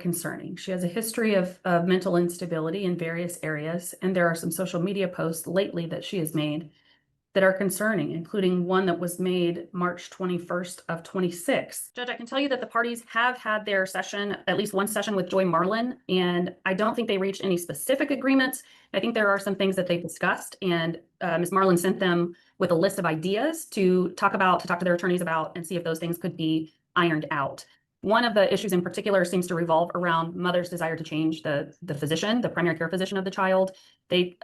concerning. She has a history of mental instability in various areas, and there are some social media posts lately that she has made that are concerning, including one that was made March 21st of 26. Judge, I can tell you that the parties have had their session, at least one session with Joy Marlin, and I don't think they reached any specific agreements. I think there are some things that they discussed, and Ms. Marlin sent them with a list of ideas to talk to their attorneys about and see if those things could be ironed out. One of the issues in particular seems to revolve around mother's desire to change the physician, the primary care physician of the child.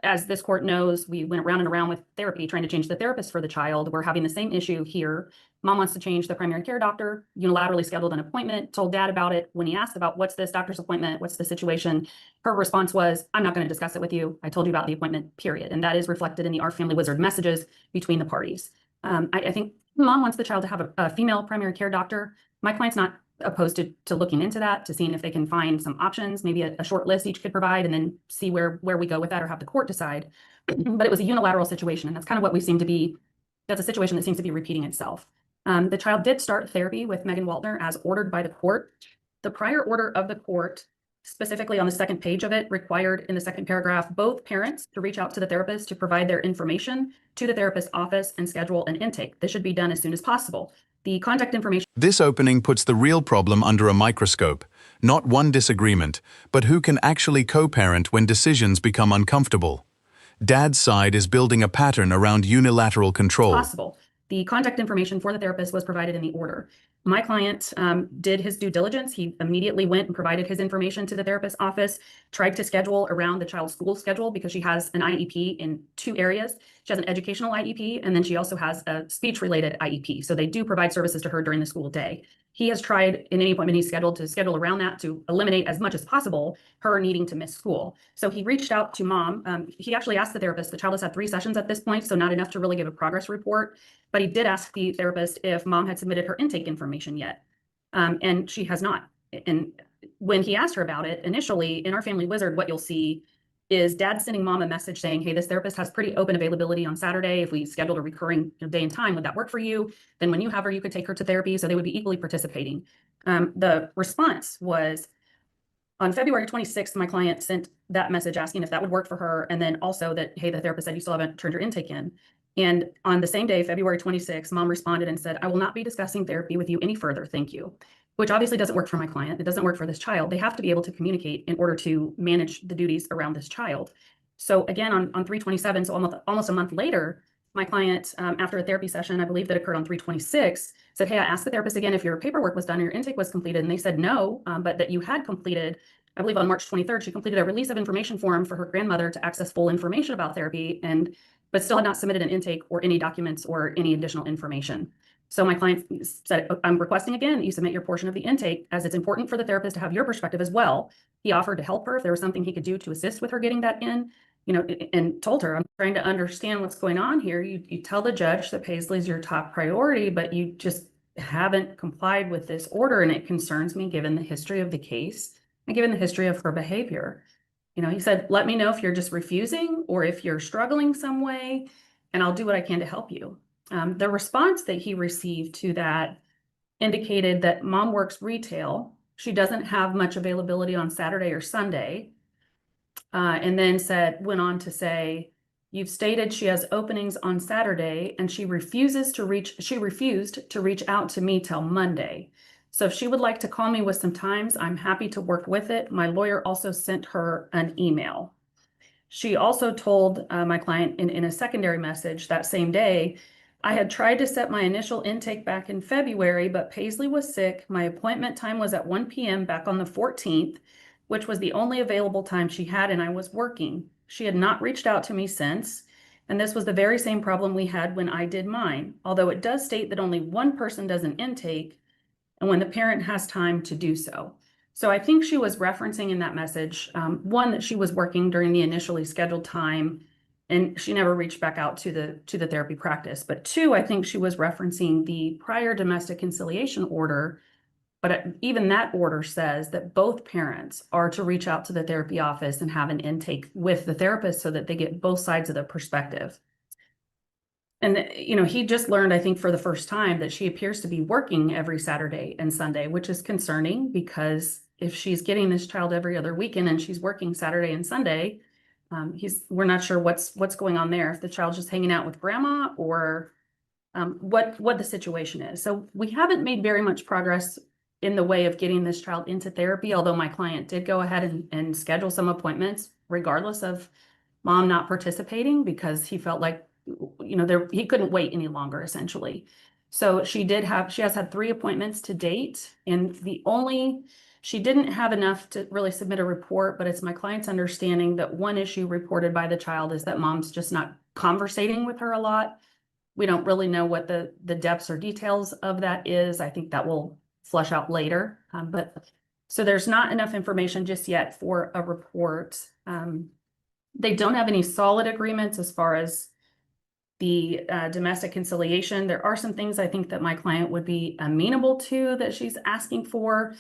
As this court knows, we went around and around with therapy trying to change the therapist for the child. We're having the same issue here. Mom wants to change the primary care doctor, unilaterally scheduled an appointment, told dad about it. When he asked about what's this doctor's appointment, what's the situation, her response was, I'm not going to discuss it with you. I told you about the appointment, period. And that is reflected in the Our Family Wizard messages between the parties. I think mom wants the child to have a female primary care doctor. My client's not opposed to looking into that, to seeing if they can find some options, maybe a short list each could provide, and then see where we go with that or have the court decide. But it was a unilateral situation, and that's kind of what that's a situation that seems to be repeating itself. The child did start therapy with Megan Waltner as ordered by the court. The prior order of the court, specifically on the second page of it, required in the second paragraph both parents to reach out to the therapist to provide their information to the therapist's office and schedule an intake. This should be done as soon as possible. The contact information. This opening puts the real problem under a microscope. Not one disagreement, but who can actually co-parent when decisions become uncomfortable. Dad's side is building a pattern around unilateral control. Possible. The contact information for the therapist was provided in the order. My client did his due diligence. He immediately went and provided his information to the therapist's office, tried to schedule around the child's school schedule because she has an IEP in two areas. She has an educational IEP, and then she also has a speech-related IEP. So they do provide services to her during the school day. He has tried in any appointment he's scheduled to schedule around that to eliminate as much as possible her needing to miss school. So he reached out to mom. He actually asked the therapist, the child has had 3 sessions at this point, so not enough to really give a progress report. But he did ask the therapist if mom had submitted her intake information yet. And she has not. And when he asked her about it, initially in Our Family Wizard, what you'll see is dad sending mom a message saying, hey, this therapist has pretty open availability on Saturday. If we scheduled a recurring day and time, would that work for you? Then when you have her, you could take her to therapy. So they would be equally participating. The response was on February 26th, my client sent that message asking if that would work for her. And then also that, hey, the therapist said you still haven't turned your intake in. And on the same day, February 26th, mom responded and said, I will not be discussing therapy with you any further. Thank you. Which obviously doesn't work for my client. It doesn't work for this child. They have to be able to communicate in order to manage the duties around this child. So again, on 3/27, so almost a month later, my client, after a therapy session, I believe that occurred on 3/26, said, hey, I asked the therapist again if your paperwork was done or your intake was completed. And they said no, but that you had completed, I believe on March 23rd, she completed a release of information form for her grandmother to access full information about therapy, but still had not submitted an intake or any documents or any additional information. So my client said, I'm requesting again that you submit your portion of the intake, as it's important for the therapist to have your perspective as well. He offered to help her if there was something he could do to assist with her getting that in, and told her, I'm trying to understand what's going on here. You tell the judge that Paisley's your top priority, but you just haven't complied with this order. And it concerns me given the history of the case and given the history of her behavior. He said, let me know if you're just refusing or if you're struggling some way, and I'll do what I can to help you. The response that he received to that indicated that mom works retail. She doesn't have much availability on Saturday or Sunday. And then went on to say, you've stated she has openings on Saturday and she refused to reach out to me till Monday. So if she would like to call me with some times, I'm happy to work with it. My lawyer also sent her an email. She also told my client in a secondary message that same day, I had tried to set my initial intake back in February, but Paisley was sick. My appointment time was at 1 p.m. back on the 14th, which was the only available time she had, and I was working. She had not reached out to me since, and this was the very same problem we had when I did mine, although it does state that only one person does an intake and when the parent has time to do so. So I think she was referencing in that message, one, that she was working during the initially scheduled time and she never reached back out to the therapy practice. But 2, I think she was referencing the prior domestic conciliation order, but even that order says that both parents are to reach out to the therapy office and have an intake with the therapist so that they get both sides of the perspective. And, he just learned, I think, for the first time that she appears to be working every Saturday and Sunday, which is concerning because if she's getting this child every other weekend and she's working Saturday and Sunday, we're not sure what's going on there. If the child's just hanging out with grandma or what the situation is. So we haven't made very much progress in the way of getting this child into therapy, although my client did go ahead and schedule some appointments regardless of mom not participating, because he felt like, he couldn't wait any longer, essentially. So she has had 3 appointments to date, and she didn't have enough to really submit a report, but it's my client's understanding that one issue reported by the child is that mom's just not conversating with her a lot. We don't really know what the depths or details of that is. I think that will flesh out later. So there's not enough information just yet for a report. They don't have any solid agreements as far as the domestic conciliation. There are some things I think that my client would be amenable to that she's asking for.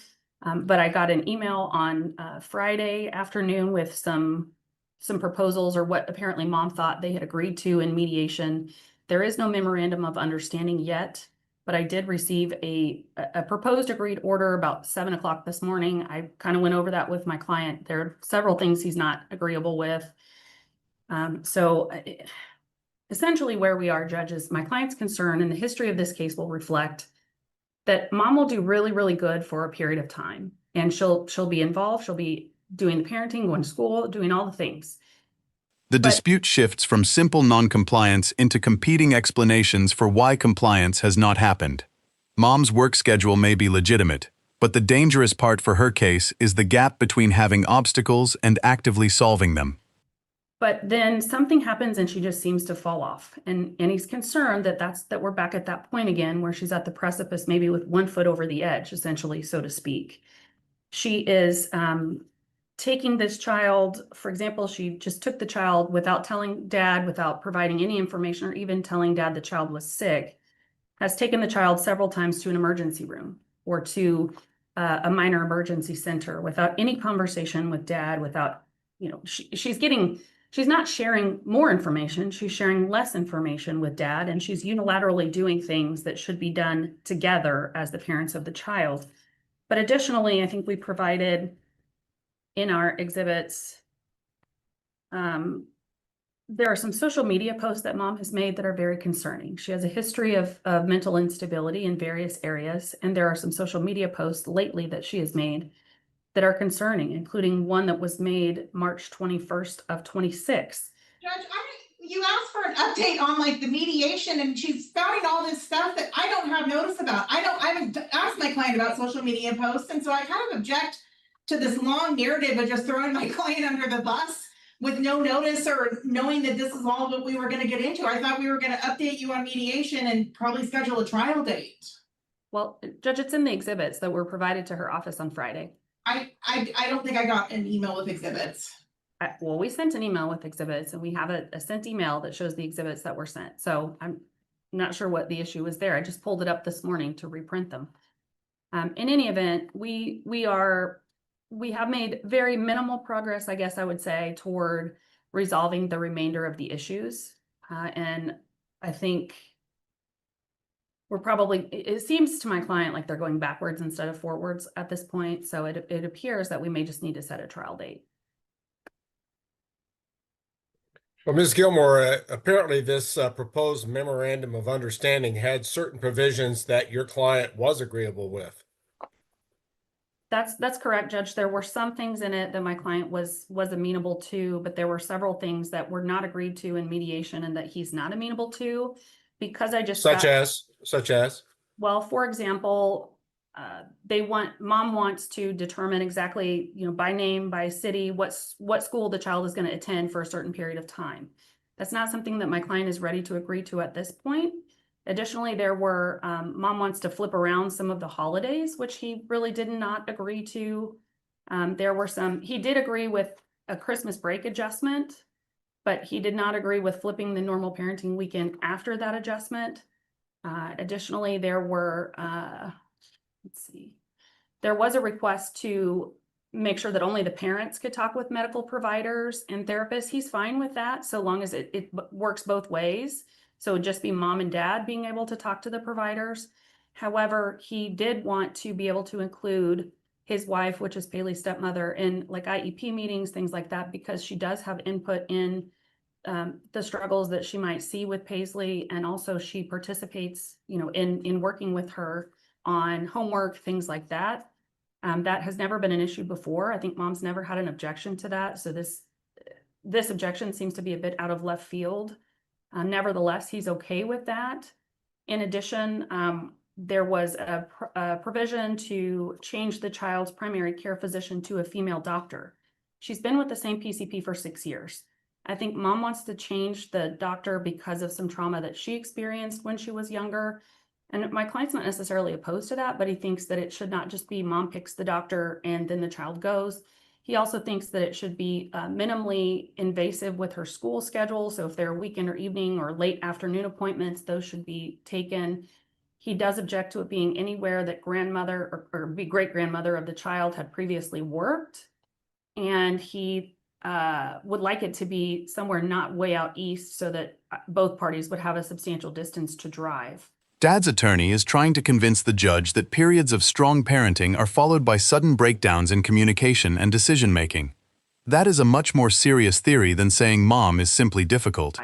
But I got an email on Friday afternoon with some proposals, or what apparently mom thought they had agreed to in mediation. There is no memorandum of understanding yet, but I did receive a proposed agreed order about 7 o'clock this morning. I kind of went over that with my client. There are several things he's not agreeable with. Essentially where we are, Judge, is my client's concern, and the history of this case will reflect that mom will do really, really good for a period of time, and she'll be involved. She'll be doing the parenting, going to school, doing all the things. The dispute shifts from simple non-compliance into competing explanations for why compliance has not happened. Mom's work schedule may be legitimate, but the dangerous part for her case is the gap between having obstacles and actively solving them. But then something happens and she just seems to fall off. And he's concerned that we're back at that point again, where she's at the precipice, maybe with 1 foot over the edge, essentially, so to speak. She is taking this child, for example, she just took the child without telling dad, without providing any information, or even telling dad the child was sick, has taken the child several times to an emergency room or to a minor emergency center without any conversation with dad, without, she's not sharing more information. She's sharing less information with dad, and she's unilaterally doing things that should be done together as the parents of the child. But additionally, I think we provided in our exhibits, there are some social media posts that mom has made that are very concerning. She has a history of mental instability in various areas, and there are some social media posts lately that she has made that are concerning, including one that was made March 21st of 26. Judge, you asked for an update on the mediation, and she's spouting all this stuff that I don't have notice about. I haven't asked my client about social media posts, and so I kind of object to this long narrative of just throwing my client under the bus with no notice or knowing that this is all what we were going to get into. I thought we were going to update you on mediation and probably schedule a trial date. Well, Judge, it's in the exhibits that were provided to her office on Friday. I don't think I got an email with exhibits. Well, we sent an email with exhibits, and we have a sent email that shows the exhibits that were sent. So I'm not sure what the issue was there. I just pulled it up this morning to reprint them. In any event, we have made very minimal progress, I guess I would say, toward resolving the remainder of the issues. And I think it seems to my client like they're going backwards instead of forwards at this point. So it appears that we may just need to set a trial date. Well, Ms. Gilmore, apparently this proposed memorandum of understanding had certain provisions that your client was agreeable with. That's correct, Judge. There were some things in it that my client was amenable to, but there were several things that were not agreed to in mediation and that he's not amenable to, because I just such as. Well, for example, mom wants to determine exactly, by name, by city, what school the child is going to attend for a certain period of time. That's not something that my client is ready to agree to at this point. Additionally, there were, mom wants to flip around some of the holidays, which he really did not agree to. He did agree with a Christmas break adjustment, but he did not agree with flipping the normal parenting weekend after that adjustment. Additionally, there was a request to make sure that only the parents could talk with medical providers and therapists. He's fine with that, so long as it works both ways. So it'd just be mom and dad being able to talk to the providers. However, he did want to be able to include his wife, which is Paley's stepmother, in like IEP meetings, things like that, because she does have input in the struggles that she might see with Paisley. And also she participates, you know, in working with her on homework, things like that. That has never been an issue before. I think mom's never had an objection to that. So this objection seems to be a bit out of left field. Nevertheless, he's okay with that. In addition, there was a provision to change the child's primary care physician to a female doctor. She's been with the same PCP for 6 years. I think mom wants to change the doctor because of some trauma that she experienced when she was younger. And my client's not necessarily opposed to that, but he thinks that it should not just be mom picks the doctor and then the child goes. He also thinks that it should be minimally invasive with her school schedule. So if there are weekend or evening or late afternoon appointments, those should be taken. He does object to it being anywhere that grandmother or great grandmother of the child had previously worked. And he would like it to be somewhere not way out east so that both parties would have a substantial distance to drive. Dad's attorney is trying to convince the judge that periods of strong parenting are followed by sudden breakdowns in communication and decision-making. That is a much more serious theory than saying mom is simply difficult.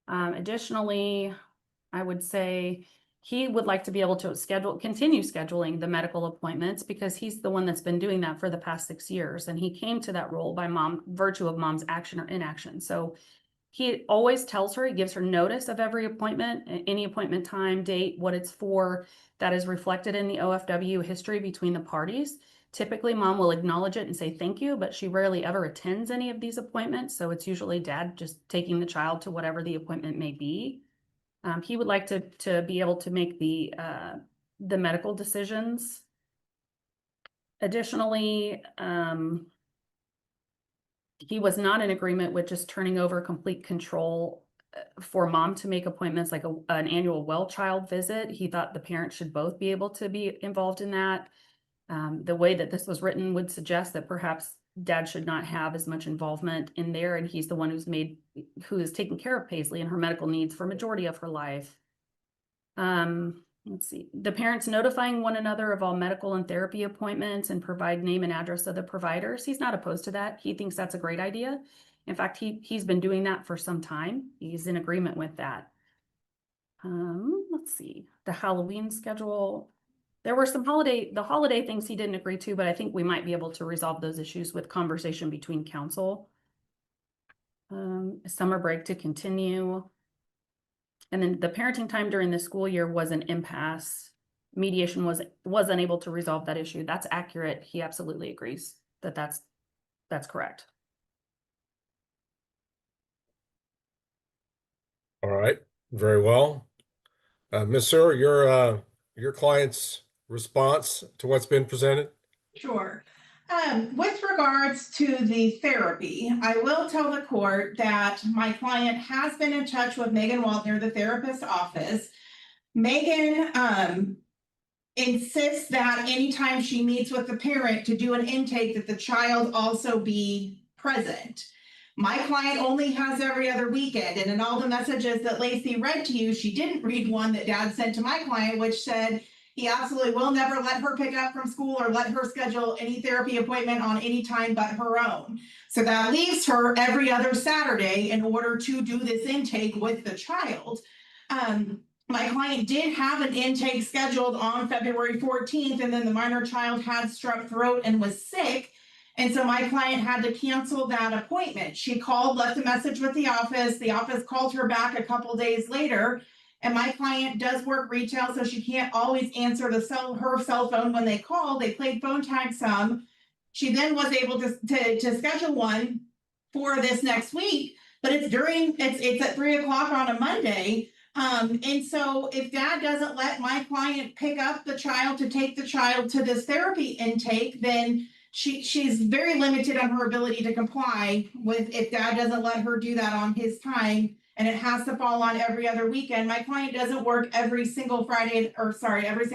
Additionally, I would say he would like to be able to continue scheduling the medical appointments because he's the one that's been doing that for the past 6 years. And he came to that role by virtue of mom's action or inaction. So he always tells her, he gives her notice of every appointment, any appointment time, date, what it's for. That is reflected in the OFW history between the parties. Typically, mom will acknowledge it and say thank you, but she rarely ever attends any of these appointments. So it's usually dad just taking the child to whatever the appointment may be. He would like to be able to make the medical decisions. Additionally, he was not in agreement with just turning over complete control for mom to make appointments like an annual well child visit. He thought the parents should both be able to be involved in that. The way that this was written would suggest that perhaps dad should not have as much involvement in there, and he's the one who is taking care of Paisley and her medical needs for majority of her life. Let's see, the parents notifying one another of all medical and therapy appointments and provide name and address of the providers. He's not opposed to that. He thinks that's a great idea. In fact, he's been doing that for some time. He's in agreement with that. Let's see, the Halloween schedule. There were some the holiday things he didn't agree to, but I think we might be able to resolve those issues with conversation between counsel. Summer break to continue. And then the parenting time during the school year was an impasse. Mediation was unable to resolve that issue. That's accurate. He absolutely agrees that that's correct. All right, very well. Ms. Sewer, your client's response to what's been presented? Sure. With regards to the therapy, I will tell the court that my client has been in touch with Megan Waldner, the therapist's office. Megan insists that anytime she meets with the parent to do an intake, that the child also be present. My client only has every other weekend, and in all the messages that Lacey read to you, she didn't read one that dad sent to my client, which said he absolutely will never let her pick up from school or let her schedule any therapy appointment on any time but her own. So that leaves her every other Saturday in order to do this intake with the child. My client did have an intake scheduled on February 14th, and then the minor child had strep throat and was sick. And so my client had to cancel that appointment. She called, left a message with the office. The office called her back a couple days later. And my client does work retail, so she can't always answer her cell phone when they call. They played phone tag some. She then was able to schedule one for this next week, but it's at 3 o'clock on a Monday. And so if dad doesn't let my client pick up the child to take the child to this therapy intake, then she's very limited on her ability to comply with if dad doesn't let her do that on his time. And it has to fall on every other weekend. My client doesn't work every single Saturday and every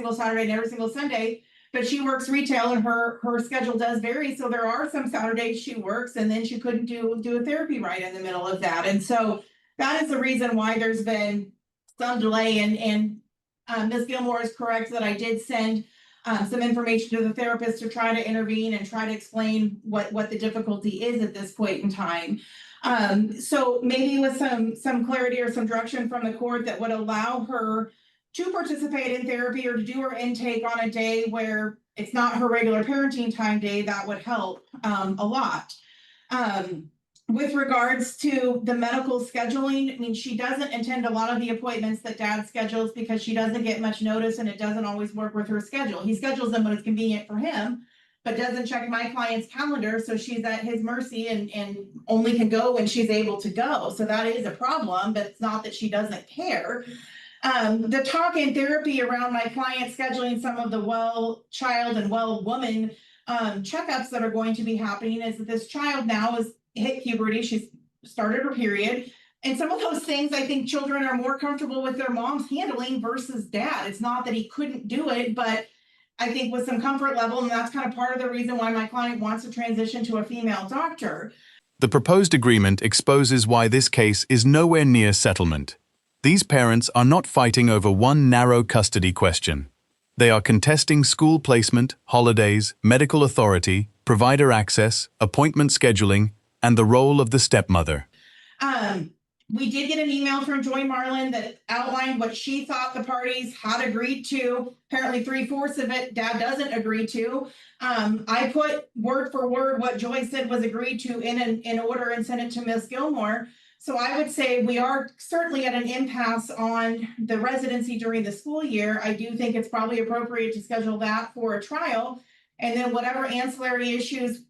single Sunday, but she works retail and her schedule does vary. So there are some Saturdays she works, and then she couldn't do a therapy right in the middle of that. And so that is the reason why there's been some delay. And Ms. Gilmore is correct that I did send some information to the therapist to try to intervene and try to explain what the difficulty is at this point in time. So maybe with some clarity or some direction from the court that would allow her to participate in therapy or to do her intake on a day where it's not her regular parenting time day, that would help a lot. With regards to the medical scheduling, I mean, she doesn't attend a lot of the appointments that dad schedules because she doesn't get much notice and it doesn't always work with her schedule. He schedules them when it's convenient for him, but doesn't check my client's calendar. So she's at his mercy and only can go when she's able to go. So that is a problem, but it's not that she doesn't care. The talk in therapy around my client scheduling some of the well child and well woman checkups that are going to be happening is that this child now is hit puberty. She's started her period. And some of those things I think children are more comfortable with their moms handling versus dad. It's not that he couldn't do it, but I think with some comfort level, and that's kind of part of the reason why my client wants to transition to a female doctor. The proposed agreement exposes why this case is nowhere near settlement. These parents are not fighting over one narrow custody question. They are contesting school placement, holidays, medical authority, provider access, appointment scheduling, and the role of the stepmother. We did get an email from Joy Marlin that outlined what she thought the parties had agreed to. Apparently 3/4 of it, dad doesn't agree to. I put word for word what Joy said was agreed to in order and sent it to Ms. Gilmore. So I would say we are certainly at an impasse on the residency during the school year. I do think it's probably appropriate to schedule that for a trial. And then whatever ancillary issues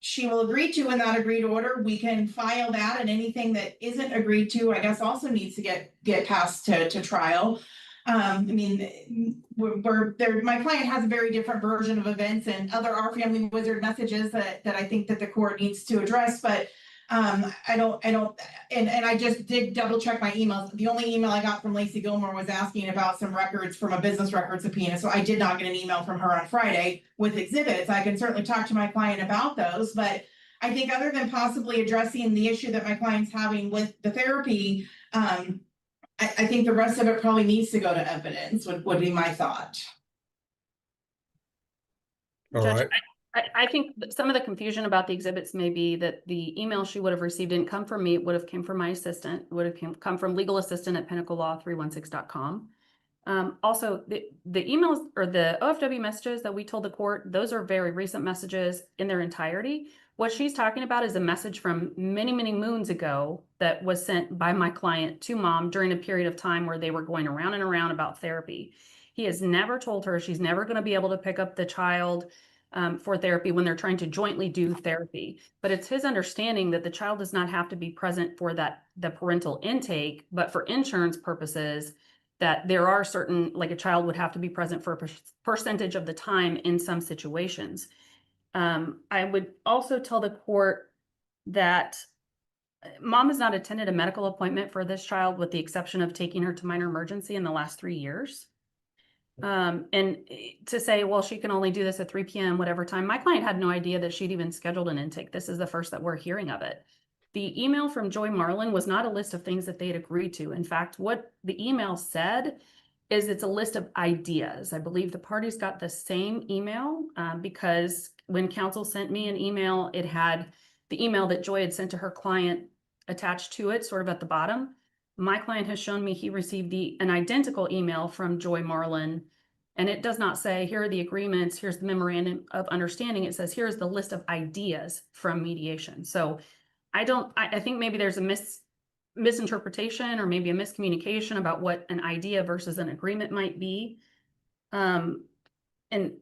she will agree to in that agreed order, we can file that, and anything that isn't agreed to, I guess, also needs to get passed to trial. I mean, we're there. My client has a very different version of events and other Our Family Wizard messages that I think that the court needs to address, but I don't, and I just did double check my emails. The only email I got from Lacey Gilmore was asking about some records from a business record subpoena. So I did not get an email from her on Friday with exhibits. I can certainly talk to my client about those, but I think other than possibly addressing the issue that my client's having with the therapy, I think the rest of it probably needs to go to evidence would be my thought. All Judge, right. I think some of the confusion about the exhibits may be that the email she would have received didn't come from me. It would have came from my assistant. It would have come from legal assistant at pinnaclelaw316.com. Also, the emails or the OFW messages that we told the court, those are very recent messages in their entirety. What she's talking about is a message from many, many moons ago that was sent by my client to mom during a period of time where they were going around and around about therapy. He has never told her she's never going to be able to pick up the child for therapy when they're trying to jointly do therapy. But it's his understanding that the child does not have to be present for the parental intake, but for insurance purposes, that there are certain, like a child would have to be present for a percentage of the time in some situations. I would also tell the court that mom has not attended a medical appointment for this child with the exception of taking her to minor emergency in the last 3 years. And to say, well, she can only do this at 3 p.m., whatever time. My client had no idea that she'd even scheduled an intake. This is the first that we're hearing of it. The email from Joy Marlin was not a list of things that they had agreed to. In fact, what the email said is it's a list of ideas. I believe the parties got the same email because when counsel sent me an email, it had the email that Joy had sent to her client attached to it, sort of at the bottom. My client has shown me he received an identical email from Joy Marlin, and it does not say, here are the agreements, here's the memorandum of understanding. It says, here's the list of ideas from mediation. So I think maybe there's a misinterpretation or maybe a miscommunication about what an idea versus an agreement might be. And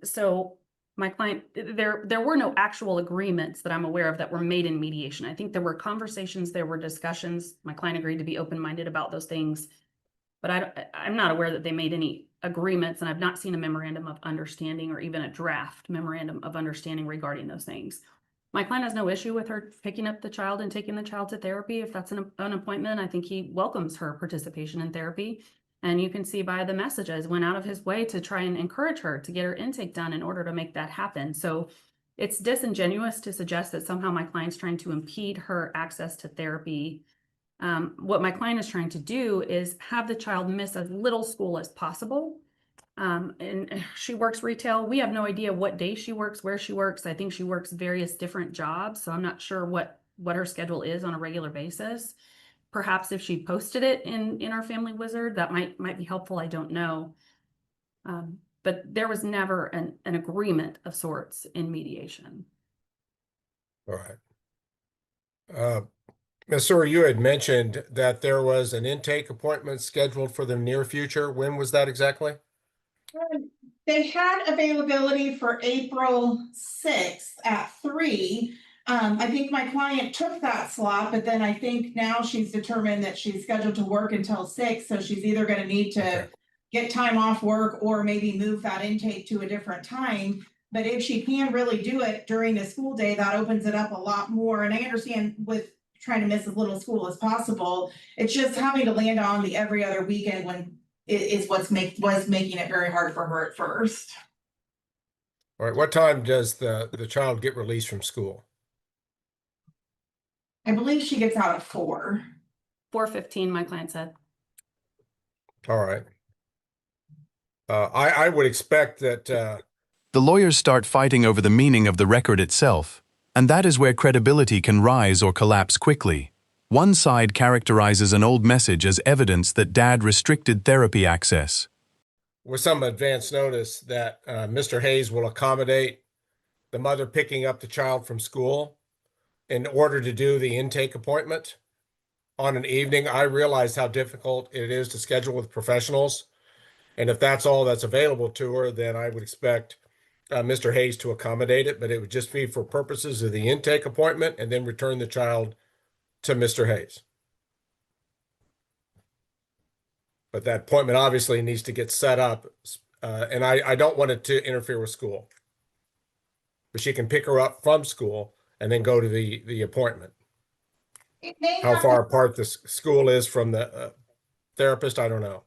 so my client, there were no actual agreements that I'm aware of that were made in mediation. I think there were conversations, there were discussions. My client agreed to be open-minded about those things, but I'm not aware that they made any agreements, and I've not seen a memorandum of understanding or even a draft memorandum of understanding regarding those things. My client has no issue with her picking up the child and taking the child to therapy. If that's an appointment, I think he welcomes her participation in therapy. And you can see by the messages, went out of his way to try and encourage her to get her intake done in order to make that happen. So it's disingenuous to suggest that somehow my client's trying to impede her access to therapy. What my client is trying to do is have the child miss as little school as possible. And she works retail. We have no idea what day she works, where she works. I think she works various different jobs, so I'm not sure what her schedule is on a regular basis. Perhaps if she posted it in our Family Wizard, that might be helpful. I don't know. But there was never an agreement of sorts in mediation. All right. Ms. Sewer, you had mentioned that there was an intake appointment scheduled for the near future. When was that exactly? They had availability for April 6th at 3. I think my client took that slot, but then I think now she's determined that she's scheduled to work until 6, so she's either gonna need to get time off work or maybe move that intake to a different time. But if she can really do it during the school day, that opens it up a lot more. And I understand with trying to miss as little school as possible, it's just having to land on the every other weekend when was making it very hard for her at first. All right. What time does the child get released from school? I believe she gets out at 4. 4:15, my client said. All right. I would expect that The lawyers start fighting over the meaning of the record itself, and that is where credibility can rise or collapse quickly. One side characterizes an old message as evidence that Dad restricted therapy access. with some advance notice that Mr. Hayes will accommodate the mother picking up the child from school in order to do the intake appointment on an evening. I realize how difficult it is to schedule with professionals. And if that's all that's available to her, then I would expect Mr. Hayes to accommodate it, but it would just be for purposes of the intake appointment and then return the child to Mr. Hayes. But that appointment obviously needs to get set up, and I don't want it to interfere with school. But she can pick her up from school and then go to the appointment. How far apart the school is from the therapist, I don't know.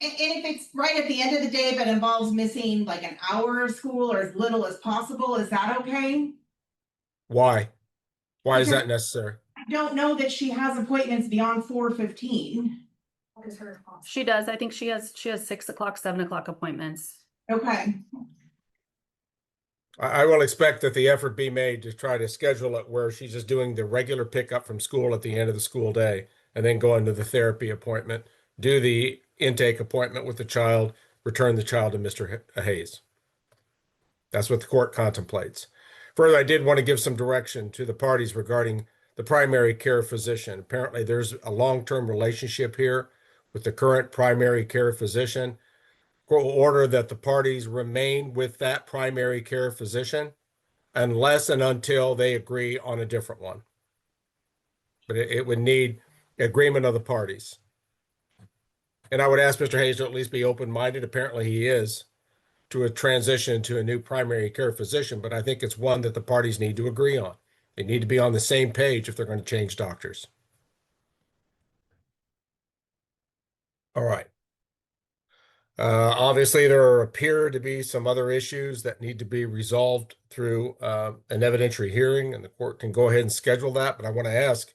And if it's right at the end of the day, but involves missing like an hour of school or as little as possible, is that okay? Why? Why is that necessary? I don't know that she has appointments beyond 4:15. She does. I think she has 6 o'clock, 7 o'clock appointments. Okay. I will expect that the effort be made to try to schedule it where she's just doing the regular pickup from school at the end of the school day and then going to the therapy appointment, do the intake appointment with the child, return the child to Mr. Hayes. That's what the court contemplates. Further, I did want to give some direction to the parties regarding the primary care physician. Apparently, there's a long-term relationship here with the current primary care physician. Court will order that the parties remain with that primary care physician unless and until they agree on a different one. But it would need agreement of the parties. And I would ask Mr. Hayes to at least be open-minded. Apparently he is, to a transition to a new primary care physician, but I think it's one that the parties need to agree on. They need to be on the same page if they're going to change doctors. All right. Obviously, there appear to be some other issues that need to be resolved through an evidentiary hearing, and the court can go ahead and schedule that. But I want to ask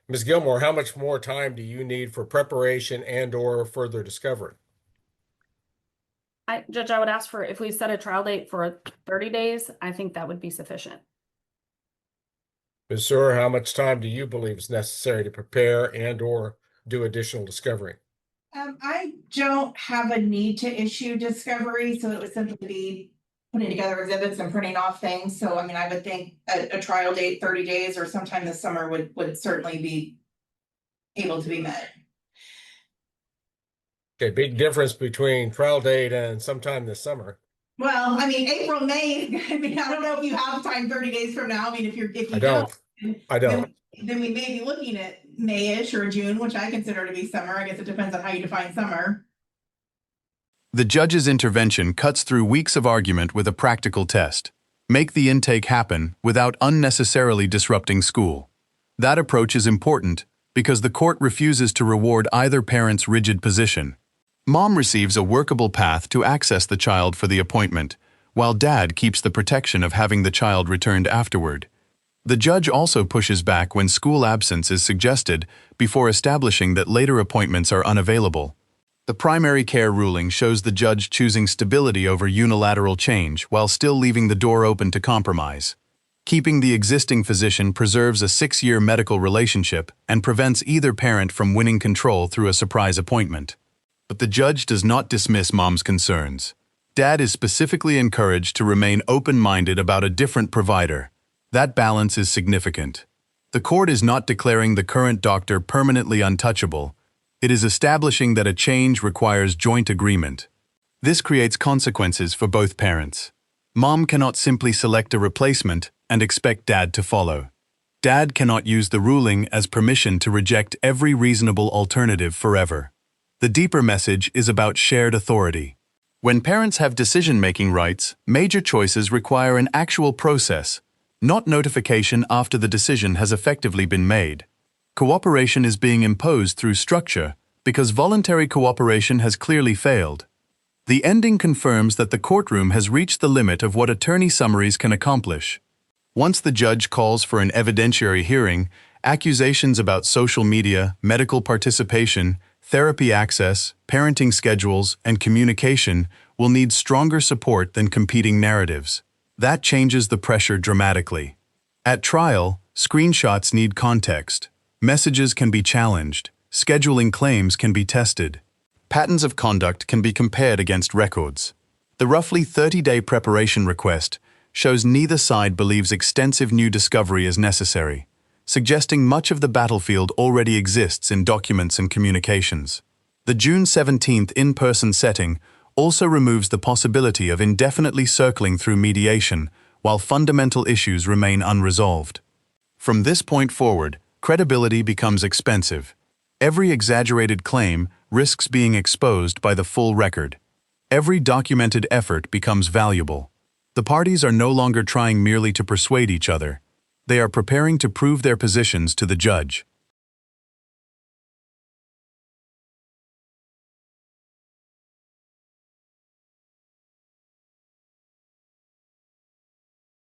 Ms. Gilmore, how much more time do you need for preparation and/or further discovery? Judge, I would ask for, if we set a trial date for 30 days, I think that would be sufficient. Ms. Sewer, how much time do you believe is necessary to prepare and/or do additional discovery? I don't have a need to issue discovery, so it would simply be putting together exhibits and printing off things. So, I mean, I would think a trial date, 30 days or sometime this summer would certainly be able to be met. Okay, big difference between trial date and sometime this summer. Well, I mean, April, May, I mean, I don't know if you have time 30 days from now. I mean, if you I don't. then we may be looking at May-ish or June, which I consider to be summer. I guess it depends on how you define summer. The judge's intervention cuts through weeks of argument with a practical test. Make the intake happen without unnecessarily disrupting school. That approach is important because the court refuses to reward either parent's rigid position. Mom receives a workable path to access the child for the appointment, while Dad keeps the protection of having the child returned afterward. The judge also pushes back when school absence is suggested before establishing that later appointments are unavailable. The primary care ruling shows the judge choosing stability over unilateral change while still leaving the door open to compromise. Keeping the existing physician preserves a 6-year medical relationship and prevents either parent from winning control through a surprise appointment. But the judge does not dismiss mom's concerns. Dad is specifically encouraged to remain open-minded about a different provider. That balance is significant. The court is not declaring the current doctor permanently untouchable. It is establishing that a change requires joint agreement. This creates consequences for both parents. Mom cannot simply select a replacement and expect Dad to follow. Dad cannot use the ruling as permission to reject every reasonable alternative forever. The deeper message is about shared authority. When parents have decision-making rights, major choices require an actual process, not notification after the decision has effectively been made. Cooperation is being imposed through structure because voluntary cooperation has clearly failed. The ending confirms that the courtroom has reached the limit of what attorney summaries can accomplish. Once the judge calls for an evidentiary hearing, accusations about social media, medical participation, therapy access, parenting schedules, and communication will need stronger support than competing narratives. That changes the pressure dramatically. At trial, screenshots need context. Messages can be challenged. Scheduling claims can be tested. Patterns of conduct can be compared against records. The roughly 30-day preparation request shows neither side believes extensive new discovery is necessary, suggesting much of the battlefield already exists in documents and communications. The June 17th in-person setting also removes the possibility of indefinitely circling through mediation while fundamental issues remain unresolved. From this point forward, credibility becomes expensive. Every exaggerated claim risks being exposed by the full record. Every documented effort becomes valuable. The parties are no longer trying merely to persuade each other. They are preparing to prove their positions to the judge.